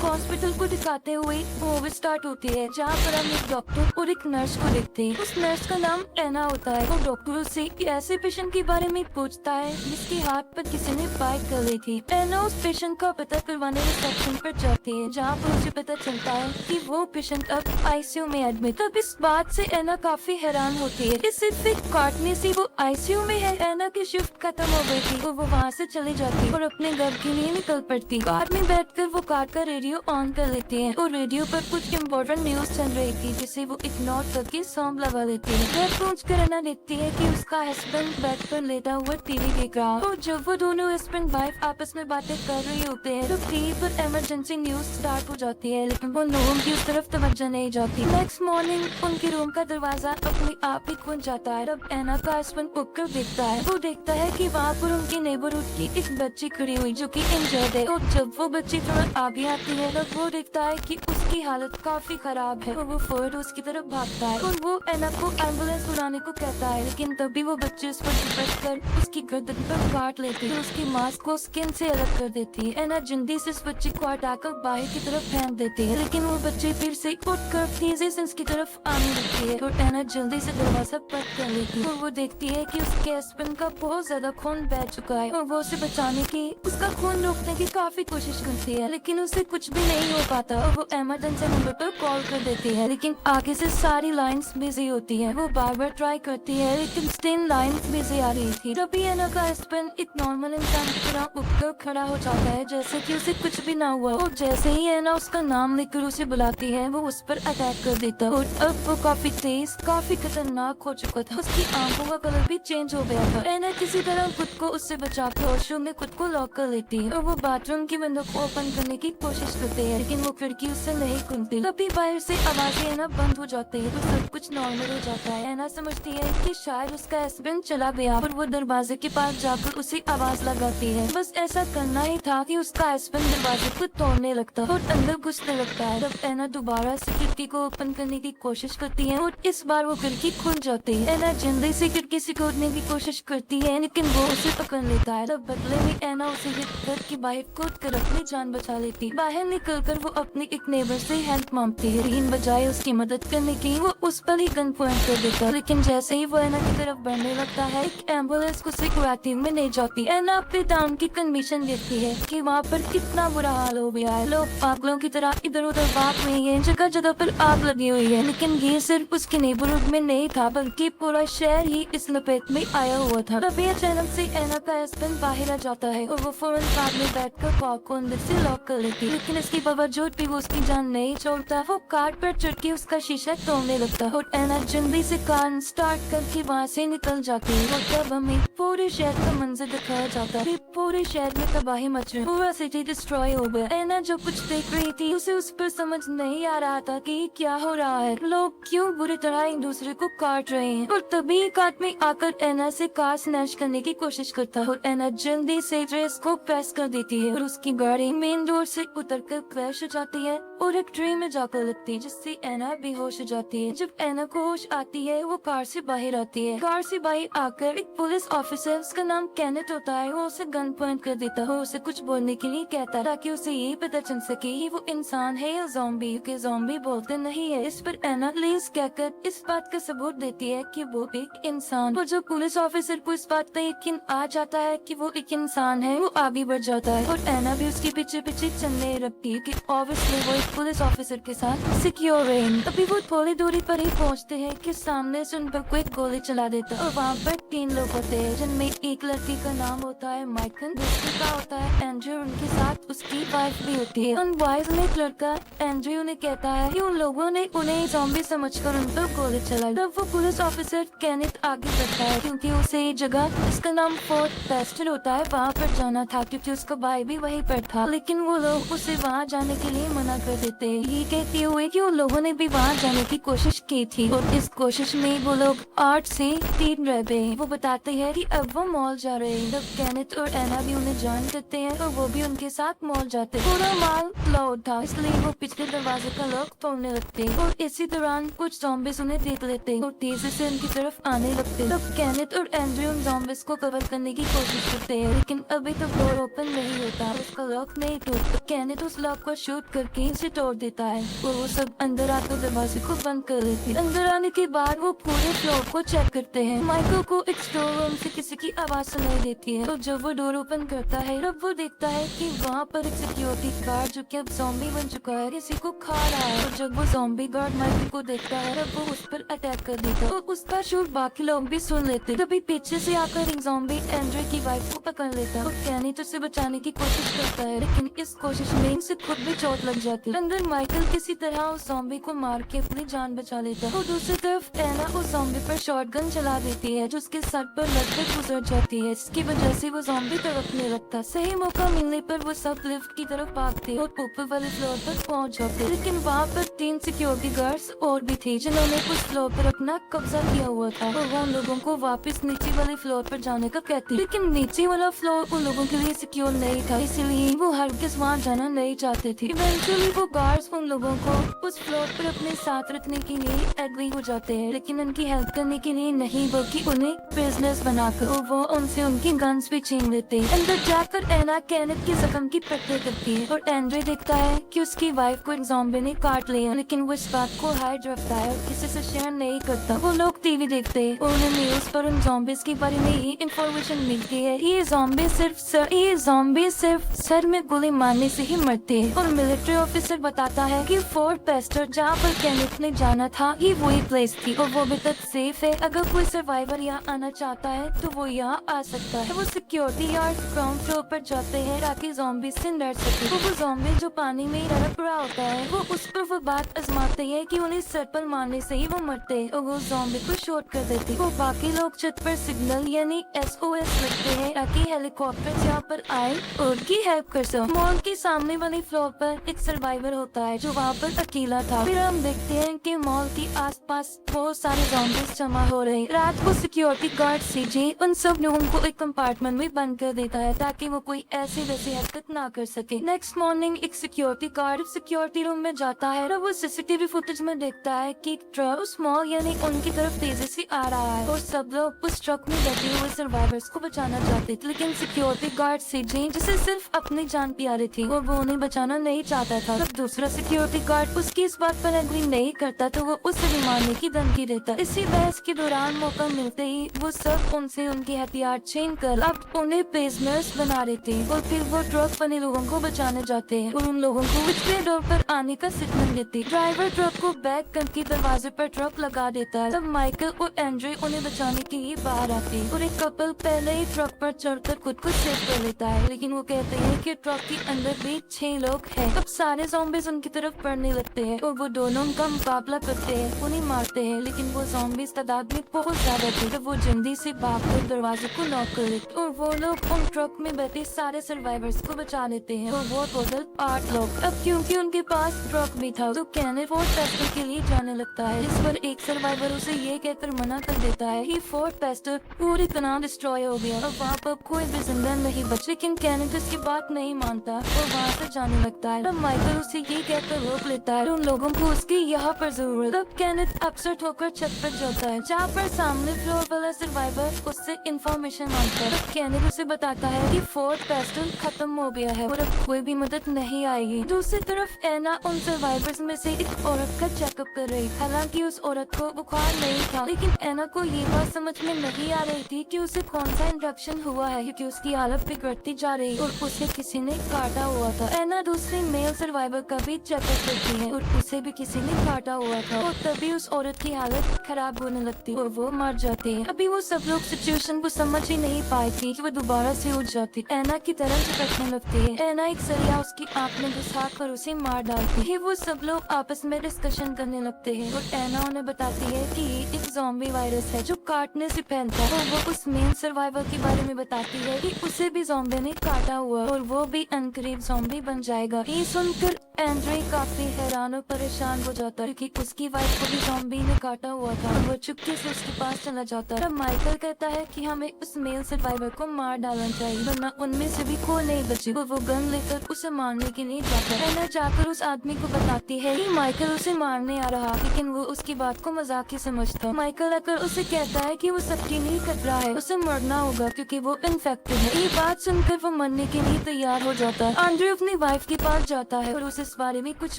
Hospital को दिखाते हुए मूवी स्टार्ट होती है, जहाँ पर हम एक डॉक्टर और एक नर्स को देखते हैं। उस नर्स का नाम एना होता है। वो डॉक्टर से ऐसे पेशेंट के बारे में पूछता है जिसके हाथ पर किसी ने बाइट कर ली थी। एना उस पेशेंट का पता करवाने रिसेप्शन पर जाती है, जहाँ पर उसे पता चलता है कि वो पेशेंट अब आईसीयू में एडमिट। तब इस बात से एना काफी हैरान होती है कि सिर्फ एक काटने से वो आईसीयू में है। एना की शिफ्ट खत्म हो गई थी और वो वहाँ से चली जाती और अपने घर के लिए निकल पड़ती। कार में बैठकर वो कार का रेडियो ऑन कर लेती है और रेडियो पर कुछ इम्पोर्टेंट न्यूज चल रही थी, जिसे वो इग्नोर करके सॉन्ग लगा लेती है। घर पहुंचकर एना देखती है कि उसका हस्बैंड बेड पर लेटा हुआ टीवी देख रहा है और जब वो दोनों हस्बैंड वाइफ आपस में बातें कर रही होते हैं तो टीवी पर इमरजेंसी न्यूज स्टार्ट हो जाती है, लेकिन वो लोगों की उस तरफ तवज्जो नहीं जाती। नेक्स्ट मॉर्निंग उनके रूम का दरवाजा अपने आप ही खुल जाता है। तब एना का हस्बैंड उठकर देखता है। वो देखता है कि वहाँ पर उनकी नेबरहुड की एक बच्ची खड़ी हुई जो कि इंजर्ड है, और जब वो बच्ची थोड़ा आगे आती है तब वो देखता है कि उसकी हालत काफी खराब है और वो फौरन उसकी तरफ भागता है और वो एना को एम्बुलेंस बुलाने को कहता है, लेकिन तभी वो बच्चे उस पर चिपक कर उसकी गर्दन पर काट लेती है, उसकी मास्क को स्किन से अलग कर देती है। एना जल्दी से उस बच्चे को हटाकर बाहर की तरफ फेंक देती है, लेकिन वो बच्चे फिर से उठकर तेजी से उसकी तरफ आने लगती है और एना जल्दी से दरवाजा बंद कर लेती है और वो देखती है कि उसके हस्बैंड का बहुत ज्यादा खून बह चुका है और वो उसे बचाने की, उसका खून रोकने की काफी कोशिश करती है, लेकिन उससे कुछ भी नहीं हो पाता और वो इमरजेंसी नंबर पर कॉल कर देती है, लेकिन आगे से सारी लाइंस बिजी होती है। वो बार बार ट्राई करती है लेकिन स्टिल लाइंस बिजी आ रही थी। तभी एना का हस्बैंड एक नॉर्मल इंसान की तरह उठकर खड़ा हो जाता है जैसे कि उसे कुछ भी ना हुआ, और जैसे ही एना उसका नाम लेकर उसे बुलाती है वो उस पर अटैक कर देता है और अब वो काफी तेज, काफी खतरनाक हो चुका था। उसकी आंखों का कलर भी चेंज हो गया था। एना किसी तरह खुद को उससे बचाकर वॉशरूम में खुद को लॉक कर लेती है और वो बाथरूम की विंडो को ओपन करने की कोशिश करती है, लेकिन वो खिड़की उससे नहीं खुलती। तभी बाहर से आवाजें एना बंद हो जाती है तो सब कुछ नॉर्मल हो जाता है। एना समझती है कि शायद उसका हस्बैंड चला गया और वो दरवाजे के पास जाकर उसे आवाज लगाती है। बस ऐसा करना ही था कि उसका हस्बैंड दरवाजे को तोड़ने लगता और अंदर घुसने लगता है। तब एना दोबारा से खिड़की को ओपन करने की कोशिश करती है और इस बार वो खिड़की खुल जाती है। एना जल्दी से खिड़की से कूदने की कोशिश करती है, लेकिन वो उसे पकड़ लेता है। तब बदले में एना उसे हिट करके बाहर कूद कर अपनी जान बचा लेती। बाहर निकलकर वो अपनी एक नेबर से हेल्प मांगती है, लेकिन बजाय उसकी मदद करने की वो उस पर ही गन पॉइंट कर देता। लेकिन जैसे ही वो एना की तरफ बढ़ने लगता है एक एम्बुलेंस उसे कुआती में ले जाती। एना अपने टाउन की कंडीशन देखती है कि वहाँ पर कितना बुरा हाल हो गया है। लोग पागलों की तरह इधर उधर भाग रहे हैं, जगह जगह पर आग लगी हुई है। लेकिन ये सिर्फ उसके नेबरहुड में नहीं था, बल्कि पूरा शहर ही इस लपेट में आया हुआ था। तभी अचानक से एना का हस्बैंड बाहर आ जाता है और वो फौरन कार में बैठकर कार को अंदर से लॉक कर लेती है, लेकिन इसके बावजूद भी वो उसकी जान नहीं छोड़ता। वो कार पर चढ़ के उसका शीशा तोड़ने लगता है और एना जल्दी से कार स्टार्ट करके वहाँ से निकल जाती है और तब हमें पूरे शहर का मंजर दिखाया जाता है। पूरे शहर में तबाही मच रही, पूरा सिटी डिस्ट्रॉय हो गया। एना जो कुछ देख रही थी उसे उस पर समझ नहीं आ रहा था कि क्या हो रहा है, लोग क्यों बुरी तरह एक दूसरे को काट रहे हैं। और तभी एक आदमी आकर एना से कार स्नैच करने की कोशिश करता है और एना जल्दी से ड्रेस को प्रेस कर देती है और उसकी गाड़ी मेन रोड से उतरकर क्रैश हो जाती है और एक ट्री में जाकर लगती है, जिससे एना बेहोश हो जाती है। जब एना को होश आती है वो कार से बाहर आती है। कार से बाहर आकर एक पुलिस ऑफिसर, उसका नाम केनेट होता है, वो उसे गन पॉइंट कर देता है और उसे कुछ बोलने के लिए कहता है ताकि उसे ये पता चल सके कि वो इंसान है या ज़ॉम्बी, क्योंकि ज़ॉम्बी बोलते नहीं है। इस पर एना प्लीज कहकर इस बात का सबूत देती है कि वो एक इंसान। और जब पुलिस ऑफिसर को इस बात का यकीन आ जाता है कि वो एक इंसान है, वो आगे बढ़ जाता है और एना भी उसके पीछे पीछे चलने लगती है कि ऑब्वियसली वो एक पुलिस ऑफिसर के साथ सिक्योर है। अभी वो थोड़ी दूरी पर ही पहुंचते हैं कि सामने से उन पर कोई गोली चला देता है और वहाँ पर 3 लोग होते हैं, जिनमें एक लड़की का नाम होता है माइकल, दूसरे का होता है एंड्रयू, उनके साथ उसकी वाइफ भी होती है। उन बॉयज में एक लड़का एंड्रयू ने कहता है कि उन लोगों ने उन्हें ज़ॉम्बी समझकर उन पर गोली चलाई। तब वो पुलिस ऑफिसर केनेट आगे बढ़ता है क्योंकि उसे ये जगह, इसका नाम फोर्ट पेस्टल होता है, वहाँ पर जाना था क्योंकि उसका भाई भी वहीं पर था, लेकिन वो लोग उसे वहाँ जाने के लिए मना कर देते, ये कहते हुए कि उन लोगों ने भी वहाँ जाने की कोशिश की थी और इस कोशिश में वो लोग 8 से 3 रह गए। वो बताते हैं कि अब वो मॉल जा रहे हैं। तब केनेथ और एना भी उन्हें ज्वाइन करते हैं और वो भी उनके साथ मॉल जाते हैं। पूरा मॉल क्लाउड था, इसलिए वो पिछले दरवाजे का लॉक तोड़ने लगते और इसी दौरान कुछ ज़ॉम्बीज़ उन्हें देख लेते और तेजी से उनकी तरफ आने लगते। तब केनेथ और एंड्रयू उन ज़ॉम्बीज़ को कवर करने की कोशिश करते हैं, लेकिन अभी तक डोर ओपन नहीं होता, उसका लॉक नहीं टूटता। केनेथ उस लॉक को शूट करके इसे तोड़ देता है और वो सब अंदर आकर दरवाजे को बंद कर लेते हैं। अंदर आने के बाद वो पूरे फ्लोर को चेक करते हैं। माइकल को एक स्टोर रूम से किसी की आवाज सुनाई देती है, तो जब वो डोर ओपन करता है तब वो देखता है कि वहाँ पर एक सिक्योरिटी गार्ड जो कि अब ज़ॉम्बी बन चुका है किसी को खा रहा है। और जब वो ज़ॉम्बी गार्ड माइकल को देखता है तब वो उस पर अटैक कर देता है और उसका शोर बाकी लोग भी सुन लेते। तभी पीछे से आकर एक ज़ॉम्बी एंड्रे की वाइफ को पकड़ लेता है और केनेथ उसे बचाने की कोशिश करता है, लेकिन इस कोशिश में उसे खुद भी चोट लग जाती है। अंदर माइकल किसी तरह उस ज़ॉम्बी को मार के अपनी जान बचा लेता है और दूसरी तरफ एना उस ज़ॉम्बी पर शॉटगन चला देती है जो उसके सर पर लगकर गुजर जाती है, इसकी वजह से वो ज़ॉम्बी तड़पने लगता। सही मौका मिलने पर वो सब लिफ्ट की तरफ भागते और ऊपर वाले फ्लोर पर पहुंच जाते, लेकिन वहाँ पर 3 सिक्योरिटी गार्ड्स और भी थे जिन्होंने उस फ्लोर पर अपना कब्जा किया हुआ था और वो उन लोगों को वापस नीचे वाले फ्लोर पर जाने का कहते, लेकिन नीचे वाला फ्लोर उन लोगों के लिए सिक्योर नहीं था, इसलिए वो हरगिज़ वहाँ जाना नहीं चाहते थे। इवेंचुअली वो गार्ड्स उन लोगों को उस फ्लोर पर अपने साथ रखने के लिए एग्री हो जाते हैं, लेकिन उनकी हेल्प करने के लिए नहीं बल्कि उन्हें बिजनेस बनाकर, और वो उनसे उनकी गन्स भी छीन लेते हैं। अंदर जाकर एना केनेथ के जख्म की पट्टी करती है और एंड्रे देखता है कि उसकी वाइफ को एक ज़ॉम्बी ने काट लिया, लेकिन वो इस बात को हाइड रखता है और किसी से शेयर नहीं करता। वो लोग टीवी देखते हैं और उन्हें न्यूज पर उन ज़ॉम्बीज के बारे में ही इंफॉर्मेशन मिलती है। ये ज़ॉम्बी सिर्फ सर में गोली मारने से ही मरते हैं और मिलिट्री ऑफिसर बताता है कि फोर्ट पेस्टर जहाँ पर केनेथ ने जाना था ये वही प्लेस थी और वो अभी तक सेफ है। अगर कोई सर्वाइवर यहाँ आना चाहता है तो वो यहाँ आ सकता है। वो सिक्योरिटी यार्ड ग्राउंड फ्लोर पर जाते हैं ताकि ज़ॉम्बी से लड़ सके। वो ज़ॉम्बी जो पानी में तड़प रहा होता है वो उस पर वो बात आजमाते हैं कि उन्हें सर पर मारने से ही वो मरते हैं और वो ज़ॉम्बी को शॉट कर देते। वो बाकी लोग छत पर सिग्नल यानी SOS लिखते हैं ताकि हेलीकॉप्टर यहाँ पर आए और उनकी हेल्प कर सके। मॉल के सामने वाली फ्लोर पर एक सर्वाइवर होता है जो वहाँ पर अकेला था। फिर हम देखते हैं कि मॉल के आसपास बहुत सारे ज़ॉम्बीज़ जमा हो रहे हैं। रात को सिक्योरिटी गार्ड सीजे उन सब लोगों को एक कंपार्टमेंट में बंद कर देता है ताकि वो कोई ऐसी वैसी हरकत ना कर सके। नेक्स्ट मॉर्निंग एक सिक्योरिटी गार्ड सिक्योरिटी रूम में जाता है और वो CCTV फुटेज में देखता है कि एक ट्रक उस मॉल यानी उनकी तरफ तेजी से आ रहा है और सब लोग उस ट्रक में बैठे हुए सर्वाइवर्स को बचाना चाहते थे, लेकिन सिक्योरिटी गार्ड सीजे जिसे सिर्फ अपनी जान प्यारी थी और वो उन्हें बचाना नहीं चाहता था। तब दूसरा सिक्योरिटी गार्ड उसकी इस बात पर एग्री नहीं करता तो वो उसे भी मारने की धमकी देता। इसी बहस के दौरान मौका मिलते ही वो सब उनसे उनके हथियार छीन कर अब उन्हें प्रिजनर्स बना देते हैं और फिर वो ट्रक वाले लोगों को बचाने जाते हैं और उन लोगों को पिछले डोर पर आने का सिग्नल देते। ड्राइवर ट्रक को बैक करके दरवाजे पर ट्रक लगा देता है। तब माइकल और एंड्रे उन्हें बचाने के लिए बाहर आते हैं और एक कपल पहले ही ट्रक पर चढ़कर खुद को सेव कर लेता है, लेकिन वो कहते हैं कि ट्रक के अंदर भी 6 लोग हैं। अब सारे ज़ॉम्बीज़ उनकी तरफ बढ़ने लगते हैं और वो दोनों उनका मुकाबला करते हैं, उन्हें मारते हैं, लेकिन वो ज़ॉम्बीज़ तादाद में बहुत ज्यादा थे तो वो जल्दी से भागकर दरवाजे को लॉक कर लेते और वो लोग उन ट्रक में बैठे सारे सर्वाइवर्स को बचा लेते हैं और वो टोटल 8 लोग। अब क्योंकि उनके पास ट्रक भी था तो केनेथ फोर्ट पेस्टर के लिए जाने लगता है, जिस पर एक सर्वाइवर उसे ये कहकर मना कर देता है कि फोर्ट पेस्टर पूरी तरह डिस्ट्रॉय हो गया और वहाँ पर कोई भी जिंदा नहीं बचा। लेकिन केनेथ उसकी बात नहीं मानता और वहाँ से जाने लगता है। तब माइकल उसे ये कहकर रोक लेता है उन लोगों को उसकी यहाँ पर जरूरत। तब केनेथ अपसेट होकर छत पर जाता है जहाँ पर सामने फ्लोर वाला सर्वाइवर उससे इंफॉर्मेशन मांगता है। तब केनेथ उसे बताता है कि फोर्ट पेस्टर खत्म हो गया है और अब कोई भी मदद नहीं आएगी। दूसरी तरफ एना उन सर्वाइवर्स में से एक औरत का चेकअप कर रही। हालांकि उस औरत को बुखार नहीं था, लेकिन एना को ये बात समझ में नहीं आ रही थी कि उसे कौन सा इंफेक्शन हुआ है क्योंकि उसकी हालत बिगड़ती जा रही और उसे किसी ने काटा हुआ था। एना दूसरी मेल सर्वाइवर का भी चेकअप करती है और उसे भी किसी ने काटा हुआ था और तभी उस औरत की हालत खराब होने लगती और वो मर जाती है। अभी वो सब लोग सिचुएशन को समझ ही नहीं पाई थी कि वो दोबारा से उठ जाती। एना की तरफ झपटने लगती है। एना एक सरिया उसकी आंख में घुसा कर उसे मार डालती है। वो सब लोग आपस में डिस्कशन करने लगते हैं और एना उन्हें बताती है कि ये एक ज़ॉम्बी वायरस है जो काटने से फैलता है और वो उस मेन सर्वाइवर के बारे में बताती है कि उसे भी ज़ॉम्बी ने काटा हुआ और वो भी अनकरीब ज़ॉम्बी बन जाएगा। ये सुनकर एंड्रे काफी हैरान और परेशान हो जाता है कि उसकी वाइफ को भी ज़ॉम्बी ने काटा हुआ था। वो चुपके से उसके पास चला जाता है। तब माइकल कहता है कि हमें उस मेल सर्वाइवर को मार डालना चाहिए वरना उनमें से भी कोई नहीं बचे। वो गन लेकर उसे मारने के लिए जाता है। एना जाकर उस आदमी को बताती है कि माइकल उसे मारने आ रहा, लेकिन वो उसकी बात को मजाक ही समझता। माइकल आकर उसे कहता है कि वो सबके लिए खतरा है, उसे मरना होगा क्योंकि वो इन्फेक्टेड है। ये बात सुनकर वो मरने के लिए तैयार हो जाता है। एंड्रे अपनी वाइफ के पास जाता है और उसे इस बारे में कुछ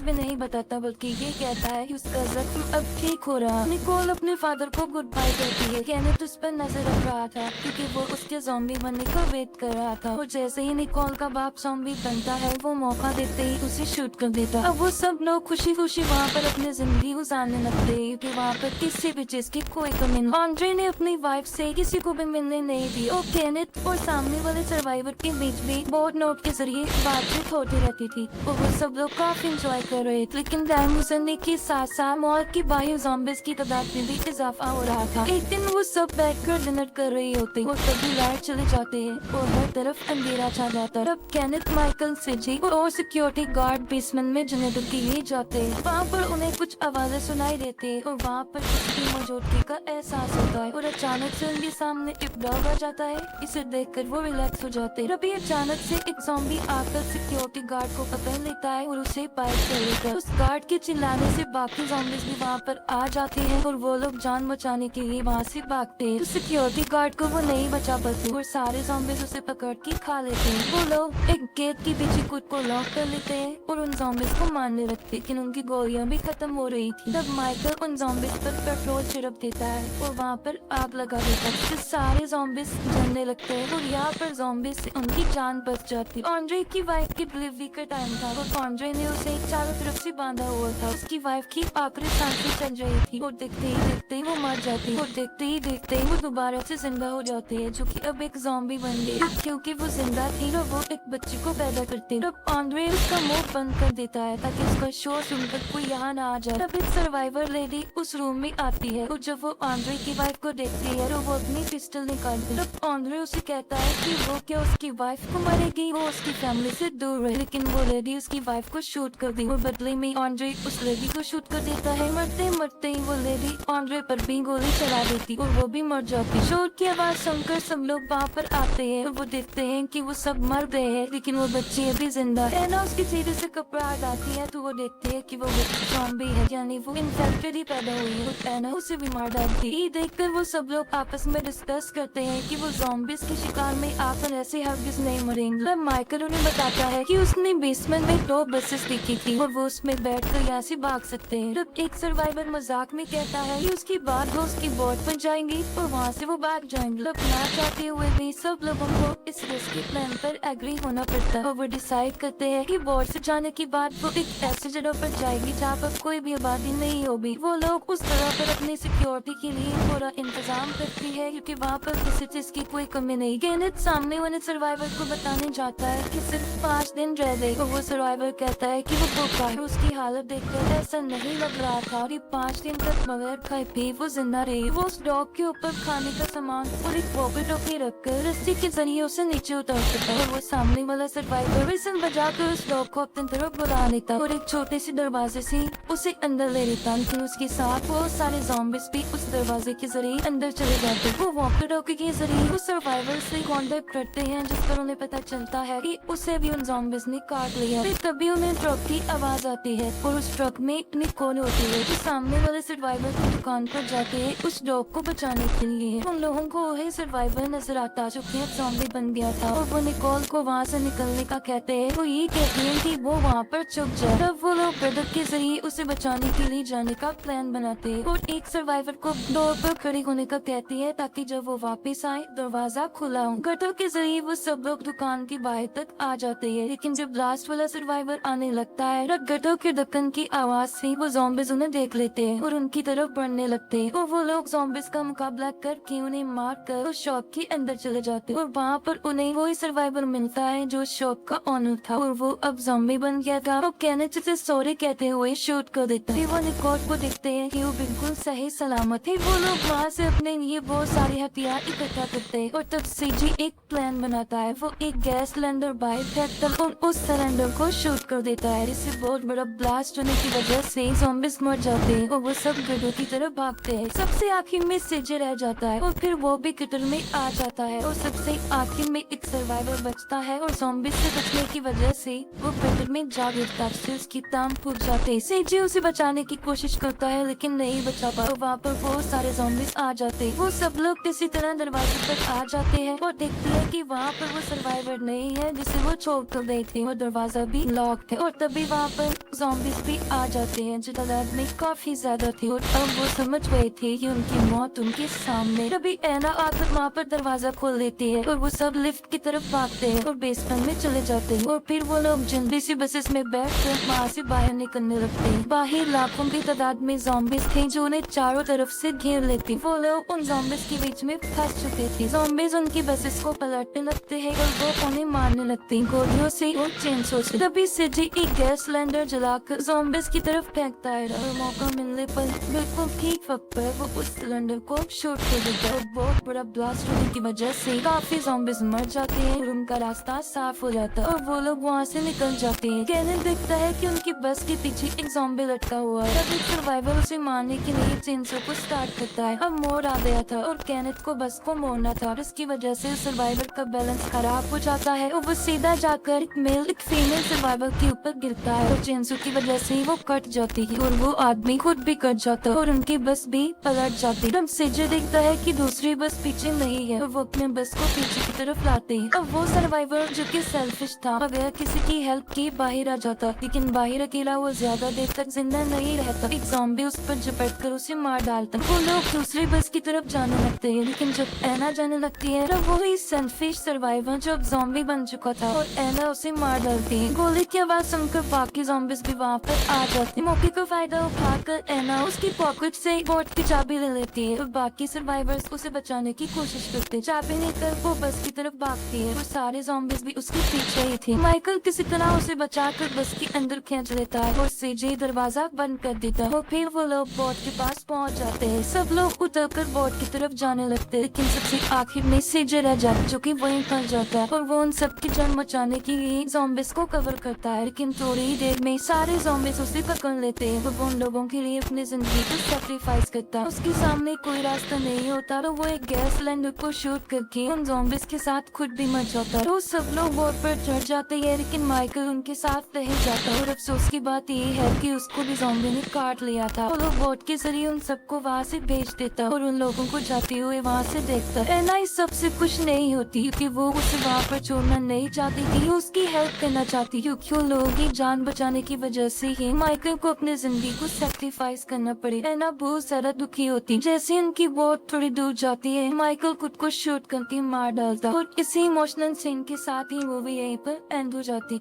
भी नहीं बताता, बल्कि ये कहता है कि उसका जख्म अब ठीक हो रहा। निकोल अपने फादर को गुड बाय कहती है। केनेथ उस पर नजर रख रहा था क्योंकि वो उसके ज़ॉम्बी बनने का वेट कर रहा था और जैसे ही निकोल का बाप ज़ॉम्बी बनता है वो मौका देते ही उसे शूट कर देता। अब वो सब लोग खुशी खुशी वहाँ पर अपनी जिंदगी गुजारने लगते हैं क्योंकि वहाँ पर किसी भी चीज की कोई कमी नहीं। एंड्रे ने अपनी वाइफ से किसी को भी मिलने नहीं दी और केनेथ और सामने वाले सर्वाइवर के बीच भी बोर्ड नोट के जरिए बातचीत होती रहती थी और वो सब लोग काफी इंजॉय कर रहे थे। लेकिन टाइम गुजरने के साथ साथ मौत की बाहर ज़ॉम्बीज़ की तादाद में भी इजाफा हो रहा था। एक दिन वो सब बैठकर डिनर कर रही होती और तभी लाइट चले जाते हैं और हर तरफ अंधेरा छा जाता है। तब केनेथ, माइकल, सिजी और सिक्योरिटी गार्ड बेसमेंट में जनरेटर के लिए जाते हैं। वहाँ पर उन्हें कुछ आवाजें सुनाई देती है और वहाँ पर उसकी मौजूदगी का एहसास होता है और अचानक से उनके सामने एक डॉग आ जाता है। इसे देखकर वो रिलैक्स हो जाते हैं। तभी अचानक से एक ज़ॉम्बी आकर सिक्योरिटी गार्ड को पकड़ लेता है और उसे बाइट कर लेता है। उस गार्ड के चिल्लाने से बाकी ज़ॉम्बीज़ भी वहाँ पर आ जाते हैं और वो लोग जान बचाने के लिए वहाँ से भागते हैं। तो सिक्योरिटी गार्ड को वो नहीं बचा पाते और सारे ज़ॉम्बीज़ उसे पकड़ के खा लेते हैं। वो लोग एक गेट के पीछे खुद को लॉक कर लेते हैं और उन ज़ॉम्बीज़ को मारने लगते हैं, लेकिन उनकी गोलियां भी खत्म हो रही थी। तब माइकल उन ज़ॉम्बीज़ पर पेट्रोल छिड़क देता है और वहाँ पर आग लगा देता है जिससे सारे ज़ॉम्बीज़ जलने लगते हैं और यहाँ पर ज़ॉम्बीज़ से उनकी जान बच जाती है। एंड्रे की वाइफ की डिलीवरी का टाइम था और एंड्रे ने उसे चारों तरफ से बांधा हुआ था। उसकी वाइफ की आखिरी सांसें चल रही थी और देखते ही वो मर जाती है और देखते ही वो दोबारा से जिंदा हो जाती है, जो कि अब एक ज़ॉम्बी बन गई क्योंकि वो जिंदा थी और वो एक बच्चे को पैदा करती है। तब एंड्रे उसका मुंह बंद कर देता है ताकि उसका शोर सुनकर कोई यहाँ ना आ जाए। तब एक सर्वाइवर लेडी उस रूम में आती है और जब वो एंड्रे की वाइफ को देखती है तो वो अपनी पिस्टल निकालती है। तब एंड्रे उसे कहता है कि वो क्या उसकी वाइफ को मारेगी, वो उसकी फैमिली से दूर है, लेकिन वो लेडी उसकी वाइफ को शूट कर दी और बदले में एंड्रे उस लेडी को शूट कर देता है। मरते ही वो लेडी एंड्रे पर भी गोली चला देती और वो भी मर जाती। शोर की आवाज सुनकर सब लोग वहाँ पर आते हैं और वो देखते हैं कि वो सब मर गए हैं, लेकिन वो बच्ची अभी जिंदा है। एना उसके सीधे से घबराहट आती है तो वो देखते हैं कि वो ज़ॉम्बी है, यानी वो इन्फेक्टेड ही पैदा हुई है और एना उसे भी मार डालती है। देखकर वो सब लोग आपस में डिस्कस करते हैं कि वो ज़ॉम्बीज़ के शिकार में आकर ऐसे हरगिज़ नहीं मरेंगे। तब माइकल उन्हें बताता है कि उसने बेसमेंट में 2 बसेस देखी थी और वो उसमें बैठकर यहाँ से भाग सकते हैं। तब एक सर्वाइवर मजाक में कहता है कि उसके बाद वो उसकी बोट पर जाएंगी और वहाँ से वो भाग जाएंगे। तब ना चाहते हुए भी सब लोगों को इस रिस्की प्लान पर एग्री होना पड़ता है और वो डिसाइड करते हैं कि बोट से जाने के बाद वो एक ऐसी जगह पर जाएगी जहाँ पर कोई भी आबादी नहीं होगी। वो लोग उस जगह पर अपनी सिक्योरिटी के लिए पूरा इंतजाम करती है क्योंकि वहाँ पर किसी चीज की कोई कमी नहीं। केनेथ सामने वाले सर्वाइवर को बताने जाता है कि सिर्फ 5 दिन रह गए और वो सर्वाइवर कहता है कि वो भूखा है। उसकी हालत देखकर ऐसा नहीं लग रहा था और ये 5 दिन तक बगैर खाए पिए वो जिंदा रही। वो उस डॉग के ऊपर खाने का सामान और एक वॉकी टॉकी रखकर रस्सी के जरिए उसे नीचे उतार देता है और वो सामने वाला सर्वाइवर विसल बजाकर उस डॉग को अपनी तरफ बुला लेता और एक छोटे से दरवाजे से उसे अंदर ले लेता, लेकिन उसके साथ वो सारे ज़ॉम्बीज़ भी उस दरवाजे के जरिए अंदर चले जाते। वो वॉकी टॉकी के जरिए उस सर्वाइवर से कांटेक्ट करते हैं जिस पर उन्हें पता चलता है कि उसे भी उन ज़ॉम्बीज़ ने काट लिया। फिर तभी उन्हें ट्रक की आवाज आती है और उस ट्रक में निकोल होती है जो सामने वाले सर्वाइवर की दुकान पर जाते हैं उस डॉग को बचाने के लिए। उन लोगों को वही सर्वाइवर नजर आता जो कि ज़ॉम्बी बन गया था और वो निकोल को वहाँ से निकलने का कहते हैं। वो ये कहते हैं कि वो वहाँ पर छुप जाए। तब वो लोग ब्रदर के जरिए उसे बचाने के लिए जाने का प्लान बनाते हैं और एक सर्वाइवर को डोर पर खड़े होने का कहती है ताकि जब वो वापस आए दरवाजा खुला हो। गटर के जरिए वो सब लोग दुकान के बाहर तक आ जाते हैं, लेकिन जब लास्ट वाला सर्वाइवर आने लगता है तब गटर के ढक्कन की आवाज से वो ज़ॉम्बीज़ उन्हें देख लेते हैं और उनकी तरफ बढ़ने लगते हैं और वो लोग ज़ॉम्बीज़ का मुकाबला करके उन्हें मार कर उस शॉप के अंदर चले जाते हैं और वहाँ पर उन्हें वही सर्वाइवर मिलता है जो शॉप का ओनर था और वो अब ज़ॉम्बी बन गया था। और केनेथ से सॉरी कहते हुए शूट कर देता है। वो निकोल को देखते हैं कि वो बिल्कुल सही सलामत है। वो लोग वहाँ से अपने लिए बहुत सारे हथियार इकट्ठा करते हैं और तब सीजी एक प्लान बनाता है। वो एक गैस सिलेंडर बाहर फेंकता और उस सिलेंडर को शूट कर देता है। इससे बहुत बड़ा ब्लास्ट होने की वजह से ज़ॉम्बीज मर जाते हैं और वो सब गड्ढों की तरफ भागते हैं। सबसे आखिर में सिजे रह जाता है और फिर वो भी किटर में आ जाता है और सबसे आखिर में एक सर्वाइवर बचता है और ज़ॉम्बीज से बचने की वजह से वो गड्ढे में जा गिरता है। उससे उसकी टांग फूट जाते हैं। सिजे उसे बचाने की कोशिश करता है लेकिन नहीं बचा पाता। वहाँ पर बहुत सारे ज़ॉम्बीज आ जाते हैं। वो सब लोग किसी तरह दरवाजे पर आ जाते हैं और देखते हैं कि वहाँ पर वो सर्वाइवर नहीं है जिसे वो छोड़ कर गए थे और दरवाजा भी लॉक है। और तभी वहाँ पर ज़ॉम्बीज भी आ जाते हैं जो तादाद में काफी ज्यादा थे और अब वो समझ गए थे कि उनकी मौत उनके सामने। तभी एना आकर वहाँ पर दरवाजा खोल देती है और वो सब लिफ्ट की तरफ भागते हैं और बेसमेंट में चले जाते हैं। और फिर वो लोग जल्दी से बसेस में बैठ कर वहाँ से बाहर निकलने लगते हैं। बाहर लाखों की तादाद में ज़ॉम्बीज थे जो उन्हें चारों तरफ से घेर लेते। वो लोग उन ज़ॉम्बीज के बीच में फंस चुके थे। ज़ॉम्बीज उनकी बसेस को पलटने लगते हैं और वो उन्हें मारने लगते हैं गोलियों से और चेनसो से। तभी सिजी एक गैस सिलेंडर जलाकर ज़ॉम्बीज की तरफ फेंकता है और मौका मिलने पर बिल्कुल ठीक वक्त पर वो उस सिलेंडर को शूट कर देता है और बहुत बड़ा ब्लास्ट होने की वजह से काफी ज़ॉम्बीज मर जाते हैं और उनका रास्ता साफ हो जाता है और वो लोग वहाँ से निकल जाते हैं। केनेथ देखता है कि उनकी बस के पीछे एक ज़ॉम्बी लटका हुआ है। तब एक सर्वाइवर उसे मारने के लिए चेनसो को स्टार्ट करता है। अब मोड़ आ गया था और केनेथ को बस को मोड़ना था और इसकी वजह से सर्वाइवर का बैलेंस खराब हो जाता है और वो सीधा जाकर एक फीमेल सर्वाइवर के ऊपर गिरता है और चेनसो की वजह से वो कट जाती है और वो आदमी खुद भी कट जाता है और उनकी बस भी पलट जाती है। तब सिजे देखता है कि दूसरी बस पीछे नहीं है और वो अपने बस को पीछे की तरफ लाते हैं। अब वो सर्वाइवर जो कि सेल्फिश था बगैर किसी की हेल्प के बाहर आ जाता, लेकिन बाहर अकेला वो ज्यादा देर तक जिंदा नहीं रहता। एक ज़ॉम्बी उस पर झपट कर उसे मार डालता। वो लोग दूसरी बस की तरफ जाने लगते हैं लेकिन जब एना जाने लगती है तब वही सेल्फिश सर्वाइवर जो अब ज़ॉम्बी बन चुका था और एना उसे मार डालती है। गोली की आवाज सुनकर बाकी ज़ॉम्बीज भी वहाँ पर आ जाते हैं। मौके का फायदा उठाकर एना उसकी पॉकेट से बोट की चाबी ले लेती है और बाकी सर्वाइवर्स उसे बचाने की कोशिश करते हैं। चाबी लेकर वो बस की तरफ भागती है और सारे ज़ॉम्बीज भी उसके पीछे ही थे। माइकल किसी तरह उसे बचाकर बस के अंदर खींच लेता है और सीजे दरवाजा बंद कर देता है और फिर वो लोग बोट के पास पहुँच जाते हैं। सब लोग उतरकर बोट की तरफ जाने लगते हैं लेकिन सबसे आखिर में सीजे रह जाता है जो कि वहीं फंस जाता है और वो उन सब की जान बचाने के लिए ज़ॉम्बीज को कवर करता है। लेकिन थोड़ी ही देर में सारे ज़ॉम्बीज उसे पकड़ लेते हैं और वो उन लोगों के लिए अपनी जिंदगी को सैक्रिफाइस करता है। उसके सामने कोई रास्ता नहीं होता तो वो एक गैस सिलेंडर को शूट करके उन ज़ॉम्बीज के साथ खुद भी मर जाता है। तो सब लोग बोट पर चढ़ जाते हैं लेकिन माइकल उनके साथ रह जाता है और अफसोस की बात ये है कि उसको भी ज़ॉम्बी ने काट लिया था। वो लोग बोट के जरिए उन सबको वहाँ से भेज देता और उन लोगों को जाते हुए वहाँ से देखता। एना इस सबसे खुश नहीं होती क्योंकि वो उसे वहाँ पर छोड़ना नहीं चाहती थी, उसकी हेल्प करना चाहती क्योंकि उन लोगों की जान बचाने की वजह से ही माइकल को अपनी जिंदगी को सैक्रिफाइस करना पड़े। एना बहुत ज्यादा दुखी होती। जैसे उनकी बोट थोड़ी दूर जाती है माइकल खुद को शूट करके मार डालता और इसी इमोशनल सीन के साथ ही मूवी यहीं पर एंड हो जाती।